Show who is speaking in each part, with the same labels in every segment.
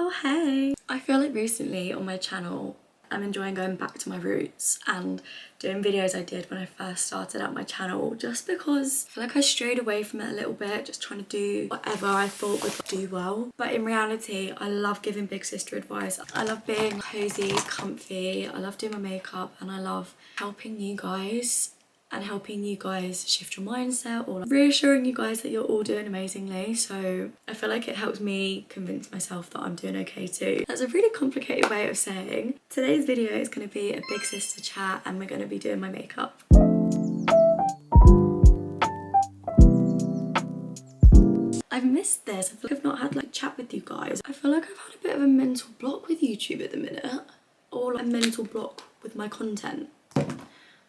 Speaker 1: Oh hey! I feel like recently on my channel I'm enjoying going back to my roots and doing videos I did when I first started out my channel, just because I feel like I strayed away from it a little bit, just trying to do whatever I thought would do well. But in reality, I love giving big sister advice. I love being cozy, comfy, I love doing my makeup, and I love helping you guys and helping you guys shift your mindset, or reassuring you guys that you're all doing amazingly. So I feel like it helps me convince myself that I'm doing okay too. That's a really complicated way of saying. Today's video is going to be a big sister chat and we're going to be doing my makeup. I've missed this. I feel like I've not had like a chat with you guys. I feel like I've had a bit of a mental block with YouTube at the minute, or like a mental block with my content.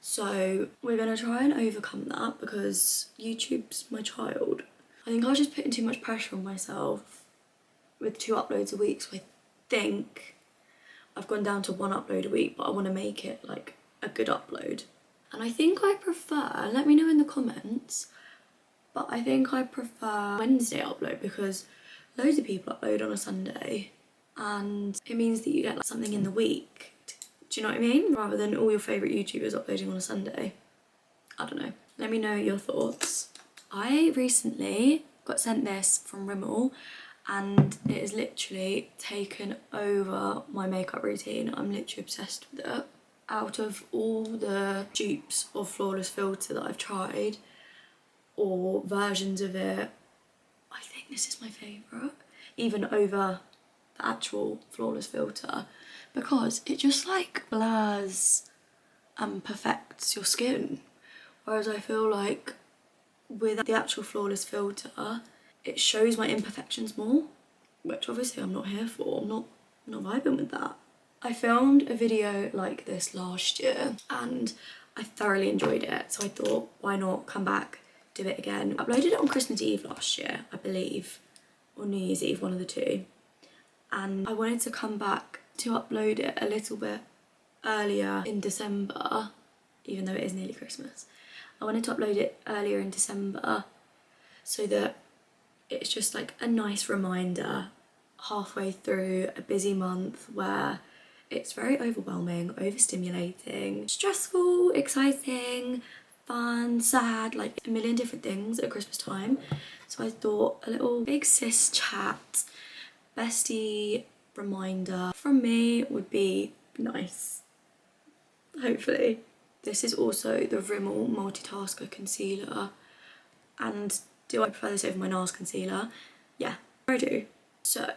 Speaker 1: So we're going to try and overcome that because YouTube's my child. I think I was just putting too much pressure on myself with 2 uploads a week, so I think I've gone down to 1 upload a week, but I want to make it like a good upload. And I think I prefer, let me know in the comments, but I think I prefer Wednesday upload because loads of people upload on a Sunday and it means that you get like something in the week. Do you know what I mean? Rather than all your favourite YouTubers uploading on a Sunday. I don't know. Let me know your thoughts. I recently got sent this from Rimmel and it has literally taken over my makeup routine. I'm literally obsessed with it. Out of all the dupes of Flawless Filter that I've tried, or versions of it, I think this is my favourite. Even over the actual Flawless Filter, because it just like blurs and perfects your skin. Whereas I feel like with the actual Flawless Filter, it shows my imperfections more, which obviously I'm not here for. I'm not vibing with that. I filmed a video like this last year and I thoroughly enjoyed it, so I thought, why not come back, do it again. I uploaded it on Christmas Eve last year, I believe, or New Year's Eve, one of the two. And I wanted to come back to upload it a little bit earlier in December, even though it is nearly Christmas. I wanted to upload it earlier in December so that it's just like a nice reminder halfway through a busy month where it's very overwhelming, overstimulating, stressful, exciting, fun, sad, like a million different things at Christmas time. So I thought a little big sis chat, bestie reminder from me would be nice, hopefully. This is also the Rimmel Multitasker Concealer, and do I prefer this over my NARS concealer? Yeah, I do. So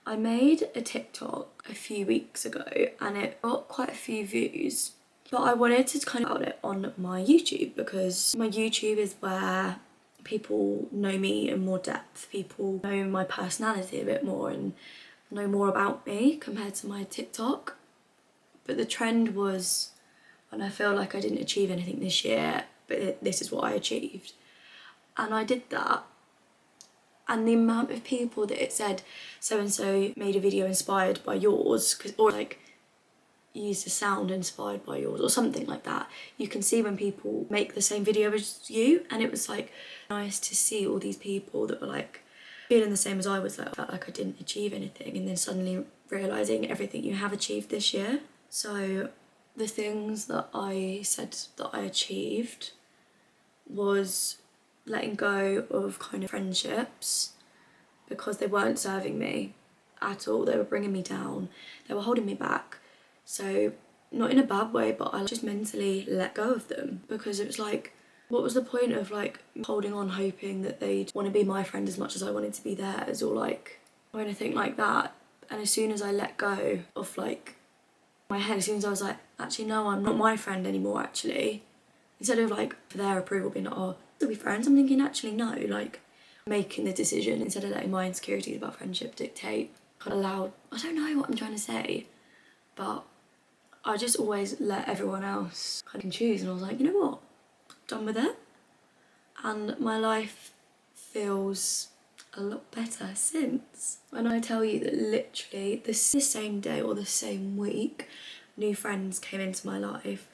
Speaker 1: I made a TikTok a few weeks ago and it got quite a few views, but I wanted to kind of put it on my YouTube because my YouTube is where people know me in more depth, people know my personality a bit more and know more about me compared to my TikTok. But the trend was, and I feel like I didn't achieve anything this year, but this is what I achieved. And I did that. And the amount of people that it said, so-and-so made a video inspired by yours, or like used a sound inspired by yours or something like that. You can see when people make the same video as you, and it was like nice to see all these people that were like feeling the same as I was. Like, I felt like I didn't achieve anything, and then suddenly realising everything you have achieved this year. So the things that I said that I achieved was letting go of kind of friendships because they weren't serving me at all. They were bringing me down, they were holding me back. So not in a bad way, but I just mentally let go of them because it was like, what was the point of like holding on hoping that they'd want to be my friend as much as I wanted to be theirs, or anything like that. And as soon as I let go of like my head, as soon as I was like, actually no, I'm not my friend anymore actually, instead of like for their approval being like, oh, we'll be friends, I'm thinking actually no, like making the decision instead of letting my insecurities about friendship dictate. Kind of allowed, I don't know what I'm trying to say, but I just always let everyone else kind of choose, and I was like, you know what, done with it. And my life feels a lot better since. When I tell you that literally the same day or the same week, new friends came into my life,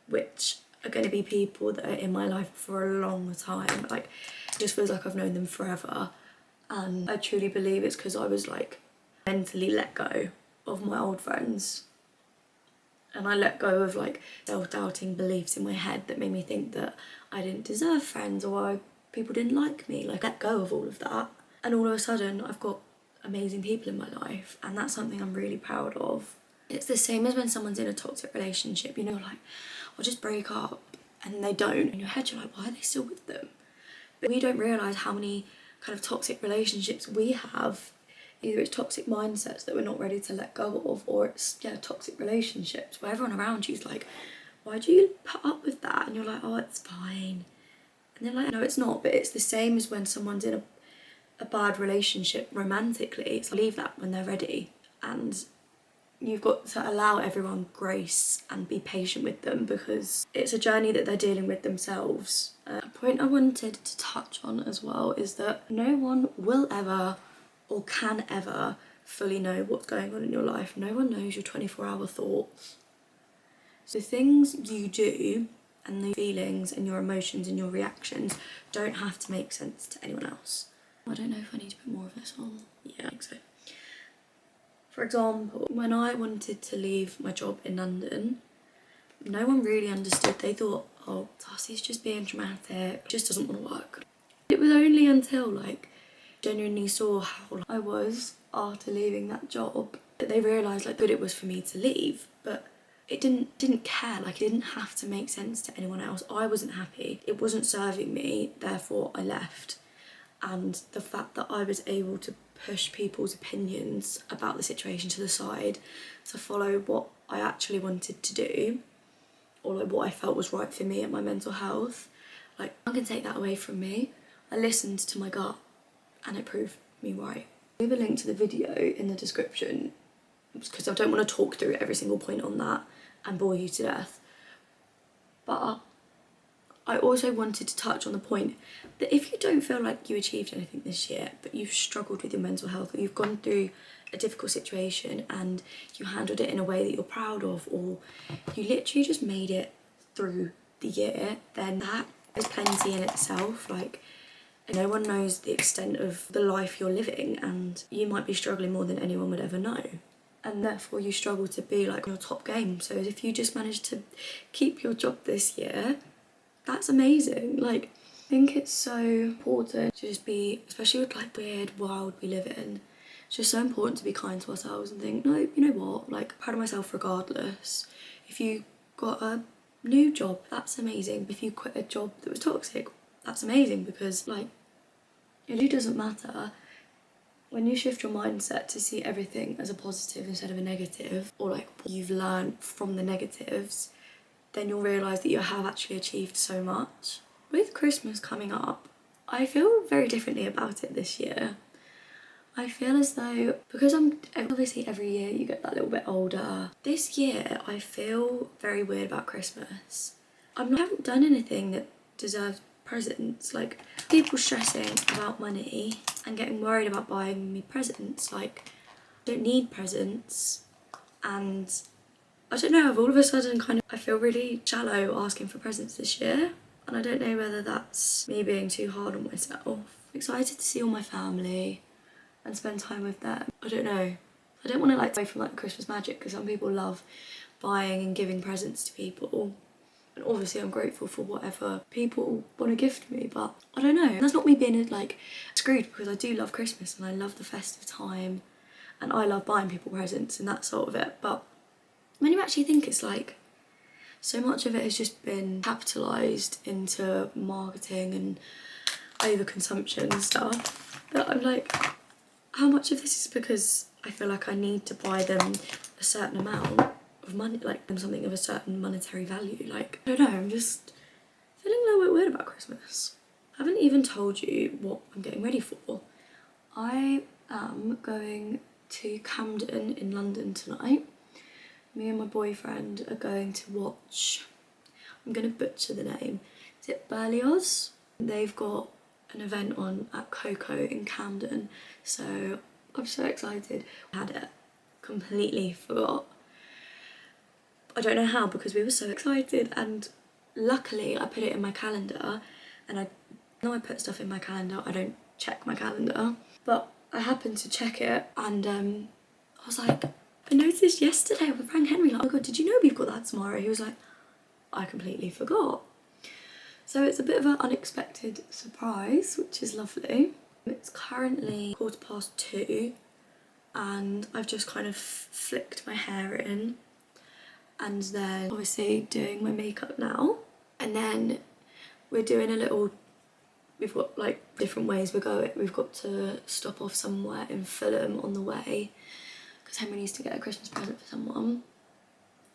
Speaker 1: which are going to be people that are in my life for a long time. Like, it just feels like I've known them forever. And I truly believe it's because I was like mentally let go of my old friends. And I let go of like self-doubting beliefs in my head that made me think that I didn't deserve friends or people didn't like me. Like, let go of all of that. And all of a sudden I've got amazing people in my life, and that's something I'm really proud of. It's the same as when someone's in a toxic relationship, you know, like, I'll just break up, and they don't. In your head you're like, why are they still with them? But we don't realise how many kind of toxic relationships we have. Either it's toxic mindsets that we're not ready to let go of, or it's, yeah, toxic relationships where everyone around you is like, why do you put up with that? And you're like, oh, it's fine. And they're like, no, it's not. But it's the same as when someone's in a bad relationship romantically. It's like, leave that when they're ready. And you've got to allow everyone grace and be patient with them, because it's a journey that they're dealing with themselves. A point I wanted to touch on as well is that no one will ever or can ever fully know what's going on in your life. No one knows your 24-hour thoughts. So things you do and the feelings and your emotions and your reactions don't have to make sense to anyone else. I don't know if I need to put more of this on. Yeah, I think so. For example, when I wanted to leave my job in London, no one really understood. They thought, oh, Darcy's just being dramatic, just doesn't want to work. It was only until like genuinely saw how I was after leaving that job that they realised like good it was for me to leave. But it didn't care, like it didn't have to make sense to anyone else. I wasn't happy, it wasn't serving me, therefore I left. And the fact that I was able to push people's opinions about the situation to the side to follow what I actually wanted to do, or like what I felt was right for me and my mental health, like no one can take that away from me. I listened to my gut and it proved me right. I'll leave a link to the video in the description because I don't want to talk through every single point on that and bore you to death. But I also wanted to touch on the point that if you don't feel like you achieved anything this year, but you've struggled with your mental health, or you've gone through a difficult situation and you handled it in a way that you're proud of, or you literally just made it through the year, then that is plenty in itself. Like, no one knows the extent of the life you're living, and you might be struggling more than anyone would ever know. And therefore you struggle to be like on your top game. So if you just managed to keep your job this year, that's amazing. Like, I think it's so important to just be, especially with like weird world we live in, it's just so important to be kind to ourselves and think, no, you know what, like, proud of myself regardless. If you got a new job, that's amazing. If you quit a job that was toxic, that's amazing, because like, it really doesn't matter. When you shift your mindset to see everything as a positive instead of a negative, or like what you've learned from the negatives, then you'll realise that you have actually achieved so much. With Christmas coming up, I feel very differently about it this year. I feel as though, because I'm obviously every year you get that little bit older, this year I feel very weird about Christmas. I haven't done anything that deserves presents. Like, people stressing about money and getting worried about buying me presents. Like, I don't need presents, and I don't know, I've all of a sudden I feel really shallow asking for presents this year, and I don't know whether that's me being too hard on myself. I'm excited to see all my family and spend time with them. I don't know, I don't want to like away from like Christmas magic, because some people love buying and giving presents to people, and obviously I'm grateful for whatever people want to gift me, but I don't know, that's not me being like screwed, because I do love Christmas and I love the festive time and I love buying people presents and that sort of it. But when you actually think, it's like so much of it has just been capitalised into marketing and overconsumption and stuff, that I'm like, how much of this is because I feel like I need to buy them a certain amount of money, like them something of a certain monetary value? Like, I don't know, I'm just feeling a little bit weird about Christmas. I haven't even told you what I'm getting ready for. I am going to Camden in London tonight. Me and my boyfriend are going to watch, I'm going to butcher the name, is it Berlioz? They've got an event on at Coco in Camden, so I'm so excited. I had it, completely forgot. I don't know how, because we were so excited, and luckily I put it in my calendar, and I know I put stuff in my calendar, I don't check my calendar, but I happened to check it, and I was like, I noticed yesterday with Frank Henry, like, oh my god, did you know we've got that tomorrow? He was like, I completely forgot. So it's a bit of an unexpected surprise, which is lovely. It's currently 2:15 and I've just kind of flicked my hair in and then obviously doing my makeup now. And then we're doing a little, we've got like different ways we're going. We've got to stop off somewhere in Fulham on the way because Henry needs to get a Christmas present for someone.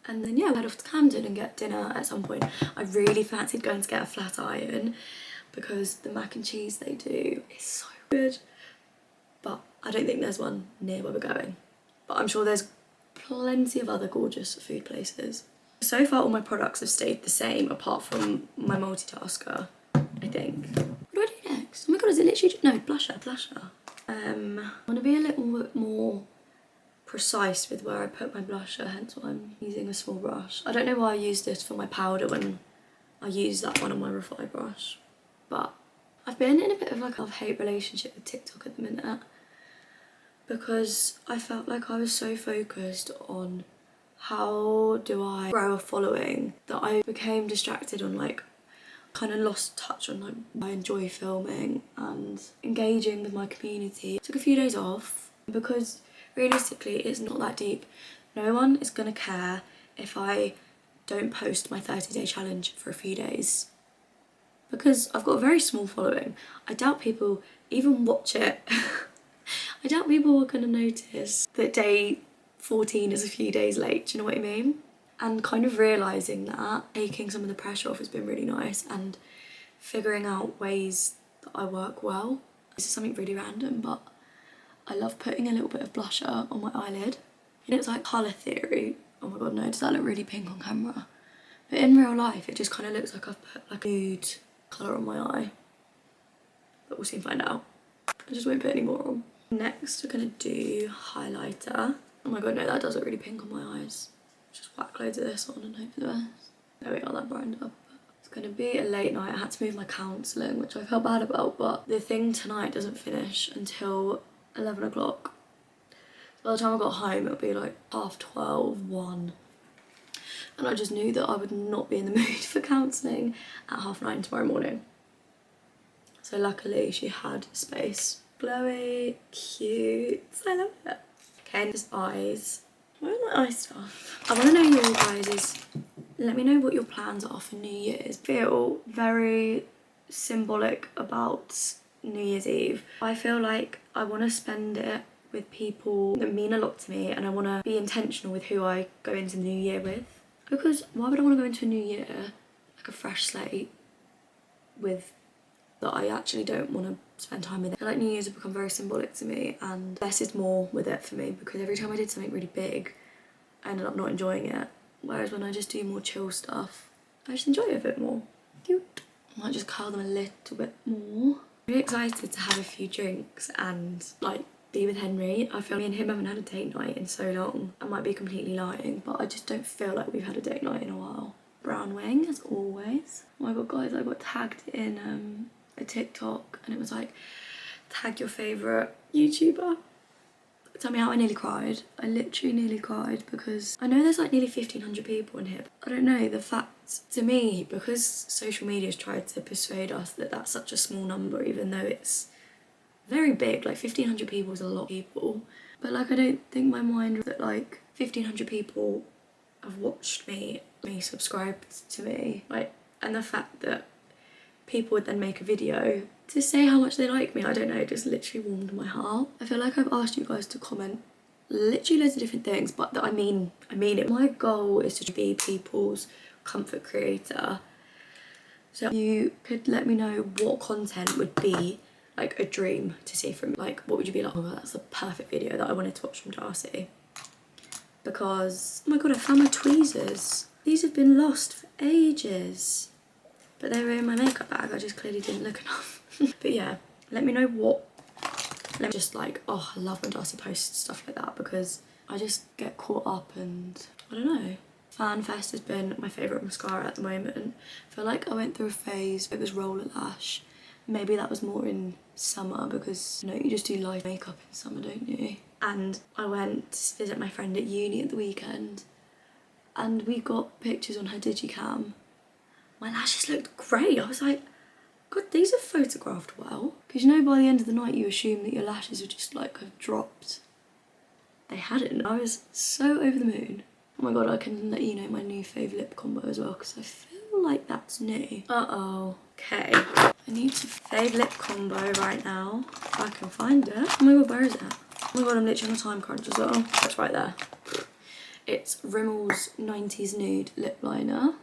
Speaker 1: And then yeah, we'll head off to Camden and get dinner at some point. I really fancied going to get a flat iron because the mac and cheese they do is so good. But I don't think there's one near where we're going. But I'm sure there's plenty of other gorgeous food places. So far all my products have stayed the same apart from my multitasker, I think. What do I do next? Oh my god, is it literally just, no, blusher. I want to be a little bit more precise with where I put my blusher, hence why I'm using a small brush. I don't know why I used this for my powder when I used that one on my Refy brush, but I've been in a bit of like a love-hate relationship with TikTok at the minute because I felt like I was so focused on how do I grow a following that I became distracted on like kind of lost touch on like I enjoy filming and engaging with my community. Took a few days off because realistically it's not that deep. No one is gonna care if I don't post my 30-day challenge for a few days because I've got a very small following. I doubt people even watch it. I doubt people are gonna notice that day 14 is a few days late, do you know what I mean? And kind of realising that, taking some of the pressure off has been really nice and figuring out ways that I work well. This is something really random, but I love putting a little bit of blusher on my eyelid. You know, it's like colour theory. Oh my god, no, does that look really pink on camera? But in real life, it just kind of looks like I've put like a nude colour on my eye. But we'll soon find out. I just won't put any more on. Next, we're gonna do highlighter. Oh my god, no, that does look really pink on my eyes. Just whack loads of this on and hope for the best. There we go, that brightened up. It's gonna be a late night. I had to move my counselling, which I felt bad about, but the thing tonight doesn't finish until 11 o'clock. By the time I got home, it'll be like 12:30, 1. And I just knew that I would not be in the mood for counselling at 9:30 tomorrow morning. So luckily she had space. Glowy, cute, I love it. Okay, just eyes. Where's my eye stuff? I want to know your guys's. Let me know what your plans are for New Year's. Feel very symbolic about New Year's Eve. I feel like I want to spend it with people that mean a lot to me and I want to be intentional with who I go into the new year with. Because why would I want to go into a new year like a fresh slate with that I actually don't want to spend time with it. I feel like New Year's have become very symbolic to me and less is more with it for me because every time I did something really big I ended up not enjoying it. Whereas when I just do more chill stuff, I just enjoy it a bit more. Cute. I might just curl them a little bit more. I'm really excited to have a few drinks and like be with Henry. I feel me and him haven't had a date night in so long. I might be completely lying, but I just don't feel like we've had a date night in a while. Brown wing as always. Oh my god guys, I got tagged in a TikTok and it was like, tag your favourite YouTuber. Tell me how I nearly cried. I literally nearly cried because I know there's like nearly 1,500 people in here. I don't know, the fact to me, because social media's tried to persuade us that that's such a small number even though it's very big, like 1,500 people is a lot of people. But like I don't think my mind that like 1,500 people have watched me subscribed to me. Like, and the fact that people would then make a video to say how much they like me, I don't know, it just literally warmed my heart. I feel like I've asked you guys to comment literally loads of different things, but that I mean it. My goal is to be people's comfort creator. So you could let me know what content would be like a dream to see from me. Like what would you be like, oh that's the perfect video that I wanted to watch from Darcy. Because, oh my god, I found my tweezers. These have been lost for ages. But they were in my makeup bag, I just clearly didn't look enough. But yeah, let me know what, let me just like, oh I love when Darcy posts stuff like that because I just get caught up and I don't know. FanFest has been my favourite mascara at the moment. I feel like I went through a phase, it was Roller Lash. Maybe that was more in summer because you know, you just do live makeup in summer, don't you? and I went to visit my friend at uni at the weekend and we got pictures on her digicam. My lashes looked great. I was like, God, these are photographed well. Because you know, by the end of the night you assume that your lashes would just like have dropped. They hadn't. I was so over the moon. Oh my god, I can let you know my new fave lip combo as well because I feel like that's new. Uh-oh. Okay. I need to fave lip combo right now. If I can find it. Oh my god, where is it? Oh my god, I'm literally on a time crunch as well. That's right there. It's Rimmel's 90s Nude lip liner.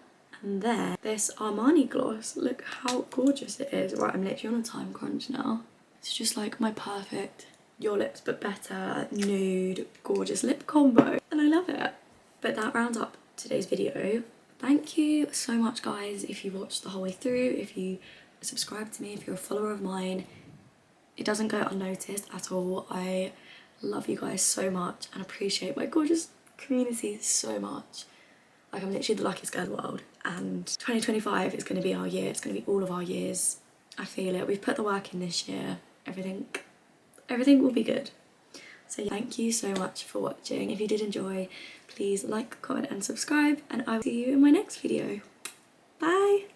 Speaker 1: And there, this Armani gloss. Look how gorgeous it is. Right, I'm literally on a time crunch now. It's just like my perfect Your Lips But Better nude gorgeous lip combo. And I love it. But that rounds up today's video. Thank you so much, guys, if you watched the whole way through, if you subscribe to me, if you're a follower of mine. It doesn't go unnoticed at all. I love you guys so much and appreciate my gorgeous community so much. Like, I'm literally the luckiest girl in the world, and 2025 is going to be our year. It's going to be all of our years. I feel it. We've put the work in this year. Everything will be good. So yeah, thank you so much for watching. If you did enjoy, please like, comment and subscribe, and I will see you in my next video. Bye!